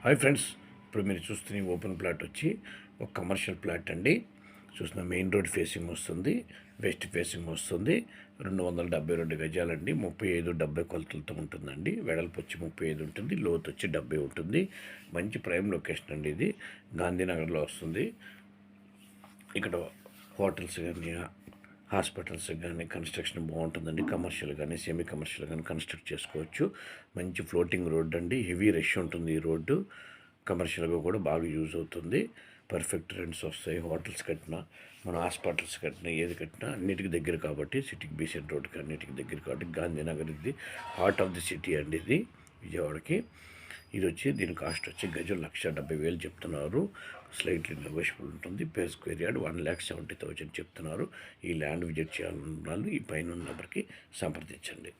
Hi friends, ఇప్పుడు మీరు చూస్తున్న ఓపెన్ ప్లాట్ వచ్చి ఒక కమర్షియల్ ప్లాట్ అండి. చూస్తున్న మెయిన్ రోడ్ ఫేసింగ్ వస్తుంది, వెస్ట్ ఫేసింగ్ వస్తుంది. 272 గజాలండి. 35-70 కొలతలతో ఉంటుందండి. వెడల్పు వచ్చి 35 ఉంటుంది, లోతు వచ్చి 70 ఉంటుంది. మంచి ప్రైమ్ లొకేషన్ అండి. ఇది గాంధీనగర్లో వస్తుంది. ఇక్కడ హోటల్స్ కానీ హాస్పిటల్స్ కానీ కన్స్ట్రక్షన్ బాగుంటుందండి. కమర్షియల్ కానీ సెమీ కమర్షియల్ కానీ కన్స్ట్రక్ట్ చేసుకోవచ్చు. మంచి ఫ్లోటింగ్ రోడ్ అండి. హెవీ రష్ ఉంటుంది ఈ రోడ్డు. కమర్షియల్గా కూడా బాగా యూజ్ అవుతుంది. పర్ఫెక్ట్ రెంట్స్ వస్తాయి. హోటల్స్ కట్టినా, మన హాస్పిటల్స్ కట్టినా, ఏది కట్టినా అన్నిటికి దగ్గర కాబట్టి, సిటీకి బీసెంట్ రోడ్కి అన్నిటికి దగ్గర కాబట్టి గాంధీనగర్ ఇది హార్ట్ ఆఫ్ ది సిటీ అండి. ఇది విజయవాడకి. ఇది వచ్చి దీని కాస్ట్ వచ్చి గజం 1,70,000 చెప్తున్నారు. స్లైట్లీ నెగోషియబుల్ ఉంటుంది. పర్ స్క్వేర్ యార్డ్ 1,70,000 చెప్తున్నారు. ఈ ల్యాండ్ విజిట్ చేయాలన్న వాళ్ళు ఈ పైన నెంబర్కి సంప్రదించండి.